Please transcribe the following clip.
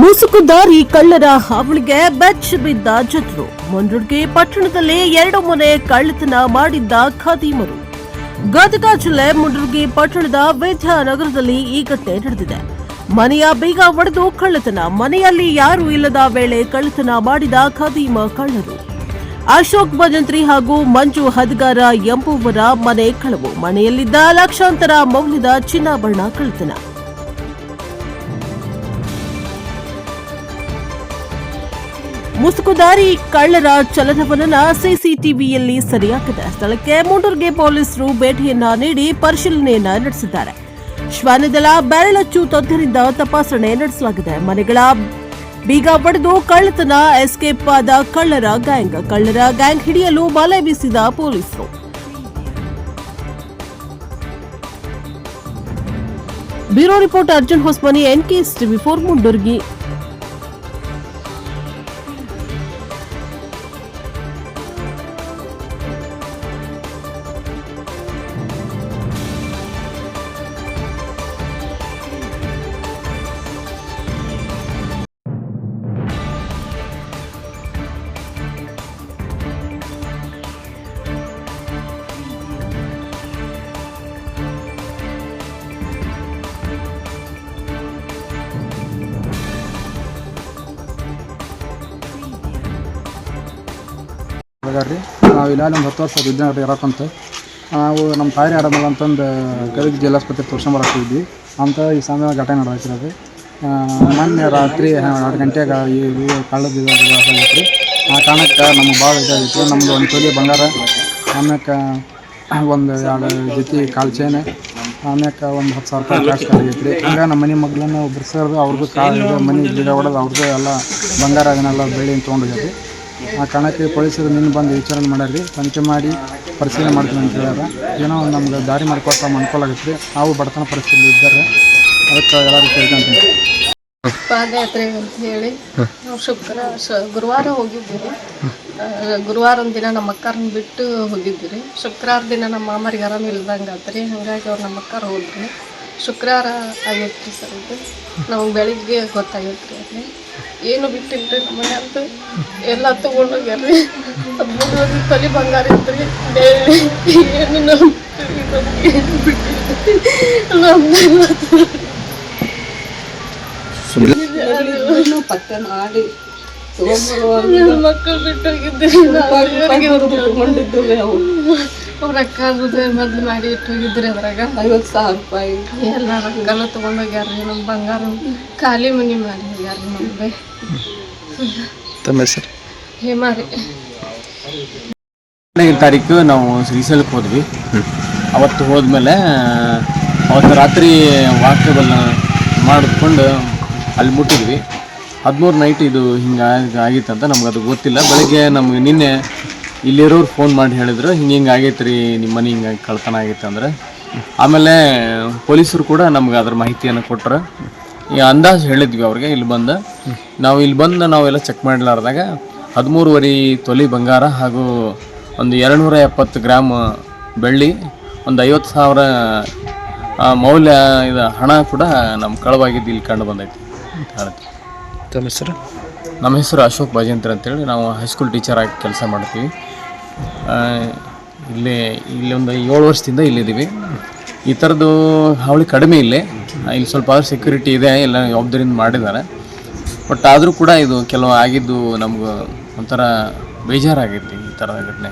ಮುಸುಕುದಾರಿ ಕಳ್ಳರ ಹಾವಳಿಗೆ ಬೆಚ್ಚ ಬಿದ್ದ ಜನರು. ಮುಂಡರ್ಗಿ ಪಟ್ಟಣದಲ್ಲಿ 2 ಮನೆ ಕಳ್ಳತನ ಮಾಡಿದ್ದ ಖದೀಮರು. ಗದಗ ಜಿಲ್ಲೆ ಮುಂಡರ್ಗಿ ಪಟ್ಟಣದ ವಿದ್ಯಾನಗರದಲ್ಲಿ ಈ ಘಟನೆ ನಡೆದಿದೆ. ಮನೆಯ ಬೀಗ ಒಡೆದು ಕಳ್ಳತನ. ಮನೆಯಲ್ಲಿ ಯಾರೂ ಇಲ್ಲದ ವೇಳೆ ಕಳ್ಳತನ ಮಾಡಿದ ಖದೀಮ ಕಳ್ಳರು. ಅಶೋಕ್ ಭಜಂತ್ರಿ ಹಾಗೂ ಮಂಜು ಹದಗಾರ ಎಂಬುವರ ಮನೆ ಕಳವು. ಮನೆಯಲ್ಲಿದ್ದ ಲಕ್ಷಾಂತರ ಮೌಲ್ಯದ ಚಿನ್ನಾಭರಣ ಕಳ್ಳತನ. ಮುಸುಕುದಾರಿ ಕಳ್ಳರ ಚಲನವಲನ ಸಿಸಿಟಿವಿಯಲ್ಲಿ ಸೆರೆಯಾಗಿದೆ. ಸ್ಥಳಕ್ಕೆ ಮುಂಡರ್ಗಿ ಪೊಲೀಸರು ಭೇಟಿಯನ್ನ ನೀಡಿ ಪರಿಶೀಲನೆಯನ್ನ ನಡೆಸಿದ್ದಾರೆ. ಶ್ವಾನದಳ ಬೆರಳಚ್ಚು ತಜ್ಞರಿಂದ ತಪಾಸಣೆ ನಡೆಸಲಾಗಿದೆ. ಮನೆಗಳ ಬೀಗ ಒಡೆದು ಕಳ್ಳತನ ಎಸ್ಕೇಪ್ ಆದ ಕಳ್ಳರ ಗ್ಯಾಂಗ್ ಹಿಡಿಯಲು ಬಲೆ ಬೀಸಿದ ಪೊಲೀಸರು. Bureau report Arjun Hosmani, NKS ಟಿವಿ4 ಮುಂಡರ್ಗಿ. ನಾವು ಇಲ್ಲ ಒಂದು 10 ವರ್ಷ ವಿದ್ಯಾನಗರ ಇರೋಕ್ಕಂತ ನಾವು ನಮ್ಮ ತಾಯಿ ಆಡಮಲ್ಲ ಅಂತಂದು ಗದಗ ಜಿಲ್ಲಾಸ್ಪತ್ರೆ ತೋರ್ಸ್ಕೊಂಬರಕ್ಕಿದ್ವಿ ಅಂತ ಈ ಸಮಯ ಘಟನೆ ನಡೆಸಿರೋದು. ಮೊನ್ನೆ ರಾತ್ರಿ 2 ಗಂಟೆಗೆ ಈ ಕಳ್ಳದ ಆಗೈತ್ರಿ. ಆ ಕಾರಣಕ್ಕೆ ನಮ್ಗೆ ಭಾಳ ಇದಾಗಿತ್ತು. ನಮ್ದು ಒಂದು ತೊಲೆ ಬಂಗಾರ, ಆಮ್ಯಾಕೆ ಒಂದು 2 ಜೊತೆ ಕಾಲು ಚೈನ್, ಆಮ್ಯಾಕೆ ಒಂದು 10,000 ರೂಪಾಯಿ ಕ್ಯಾಶ್ ಆಗೈತ್ರಿ. ಹಂಗೆ ನಮ್ಮ ಮನೆ ಮಗ್ಳನ್ನ ಒಬ್ರು ಸೇರಿದು ಅವ್ರದ್ದು ಕಾಲು ಮನೆ ಗಿಡ ಹೊಡೆದು ಅವ್ರದ್ದು ಎಲ್ಲ ಬಂಗಾರ ಅದನ್ನೆಲ್ಲ ಬೆಳ್ಳಿ ತೊಗೊಂಡೋಗ್ಯದ. ಆ ಕಾರಣಕ್ಕೆ ಪೊಲೀಸರು ನಿನ್ನ ಬಂದು ವಿಚಾರಣೆ ಮಾಡ್ಯಾರ್ರಿ. ತನಿಖೆ ಮಾಡಿ ಪರಿಶೀಲನೆ ಮಾಡ್ತೀನಿ ಅಂತ ಹೇಳ್ಯಾರ. ಏನೋ ನಮ್ಗೆ ದಾರಿ ಮಾಡಿಕೊಟ್ಟ ಅನುಕೂಲ ಆಗೈತೆ ರೀ. ನಾವು ಬಡತನ ಪರಿಸ್ಥಿತಿ ಇದ್ದಾರೆ, ಅದಕ್ಕೆ ಎಲ್ಲರೂ ಕೇಳ್ಕೊಂತೀನಿ. ಪಾದಯಾತ್ರೆ ಅಂತ ಹೇಳಿ ನಾವು ಗುರುವಾರ ಹೋಗಿದ್ದೀವಿ. ಗುರುವಾರ ಒಂದು ದಿನ ನಮ್ಮ ಅಕ್ಕರನ್ನ ಬಿಟ್ಟು ಹೋಗಿದ್ದೀವಿ. ಶುಕ್ರವಾರ ದಿನ ನಮ್ಮ ಮಾಮರಿಗೆ ಆರಾಮ ಇಲ್ದಂಗೆ ಆತ್ರಿ. ಹಾಗಾಗಿ ಅವ್ರು ನಮ್ಮ ಅಕ್ಕರು ಹೋದ್ರಿ. ಶುಕ್ರವಾರ ಆಗೈತ್ರಿ ಸರ್. ಇದು ನಮಗೆ ಬೆಳಿಗ್ಗೆ ಗೊತ್ತಾಗೈತೆ ರೀ. ಅಲ್ಲಿ ಏನು ಬಿಟ್ಟಿಲ್ರಿ ನಮ್ಮ ಮನೆಯಂತ ಎಲ್ಲ ತೊಗೊಂಡೋಗ್ಯಾರ್ರಿ. 13 ತೊಲೆ ಬಂಗಾರ ಇದ್ರಿ, ಏನು ಮಕ್ಕಳು ಬಿಟ್ಟೋಗಿದ್ರಿ. ಅವ್ರ ಅಕ್ಕ ಮೊದ್ಲು ಮಾಡಿ ಇಟ್ಟು ಹೋಗಿದ್ರಿ. ಅದ್ರಾಗ 50,000 ರೂಪಾಯಿ ಎಲ್ಲ ರೊಕ್ಕಲ್ಲ ತೊಗೊಂಡೋಗ್ಯಾರ್ರಿ. ನಮ್ಮ ಬಂಗಾರ ಖಾಲಿ ಮನಿ ಮಾಡಿ ಹೋಗ್ಯಾರ್ರಿ. ನಮ್ಗೆ ತಮ್ಮ ಹೆಸರು ಹೇಮಾ ರೀ. 2ನೇ ತಾರೀಕು ನಾವು ಶ್ರೀಶೈಲಕ್ಕೆ ಹೋದ್ವಿ. ಅವತ್ತು ಹೋದ್ಮೇಲೆ ಅವತ್ತು ರಾತ್ರಿ ವಾಕೇಬಲ್ ಮಾಡಿಕೊಂಡು ಅಲ್ಲಿ ಮುಟ್ಟಿದ್ವಿ. 13 ನೈಟ್ ಇದು ಹಿಂಗೆ ಆಗಿತ್ತಂತ ನಮ್ಗೆ ಅದು ಗೊತ್ತಿಲ್ಲ. ಬೆಳಗ್ಗೆ ನಮ್ಗೆ ನಿನ್ನೆ ಇಲ್ಲಿರೋರು ಫೋನ್ ಮಾಡಿ ಹೇಳಿದ್ರು, ಹಿಂಗೆ ಆಗೈತೆ ರೀ ನಿಮ್ಮ ಮನೆ ಹಿಂಗೆ ಕಳ್ತನ ಆಗೈತೆ ಅಂದ್ರೆ. ಆಮೇಲೆ ಪೊಲೀಸರು ಕೂಡ ನಮ್ಗೆ ಅದ್ರ ಮಾಹಿತಿಯನ್ನು ಕೊಟ್ಟರು. ಈ ಅಂದಾಜು ಹೇಳಿದ್ವಿ ಅವ್ರಿಗೆ. ಇಲ್ಲಿ ಬಂದು ನಾವೆಲ್ಲ ಚೆಕ್ ಮಾಡಲಾರ್ದಾಗ 13.5 ತೊಲೆ ಬಂಗಾರ ಹಾಗೂ ಒಂದು 270 ಗ್ರಾಮ್ ಬೆಳ್ಳಿ, ಒಂದು 50,000 ಮೌಲ್ಯ ಇದು ಹಣ ಕೂಡ ನಮ್ಮ ಕಳವಾಗಿದ್ದು ಇಲ್ಲಿ ಕಂಡು ಬಂದೈತಿ ಅಂತ ಹೇಳ್ತೀವಿ. ತಮ್ಮ ಹೆಸರು? ನಮ್ಮ ಹೆಸರು ಅಶೋಕ್ ಭಜಂತ್ರಿ ಅಂತೇಳಿ. ನಾವು ಹೈಸ್ಕೂಲ್ ಟೀಚರ್ ಆಗಿ ಕೆಲಸ ಮಾಡ್ತೀವಿ. ಇಲ್ಲಿ ಒಂದು 7 ವರ್ಷದಿಂದ ಇಲ್ಲಿದ್ದೀವಿ. ಈ ಥರದ್ದು ಹಾವಳಿ ಕಡಿಮೆ ಇಲ್ಲಿ ಸ್ವಲ್ಪ ಸೆಕ್ಯೂರಿಟಿ ಇದೆ, ಎಲ್ಲ ಜವಾಬ್ದಾರಿಯಿಂದ ಮಾಡಿದ್ದಾರೆ. ಬಟ್ ಆದರೂ ಕೂಡ ಇದು ಕೆಲವು ಆಗಿದ್ದು ನಮ್ಗೆ ಒಂಥರ ಬೇಜಾರಾಗೈತಿ ಈ ಥರದ ಘಟನೆ.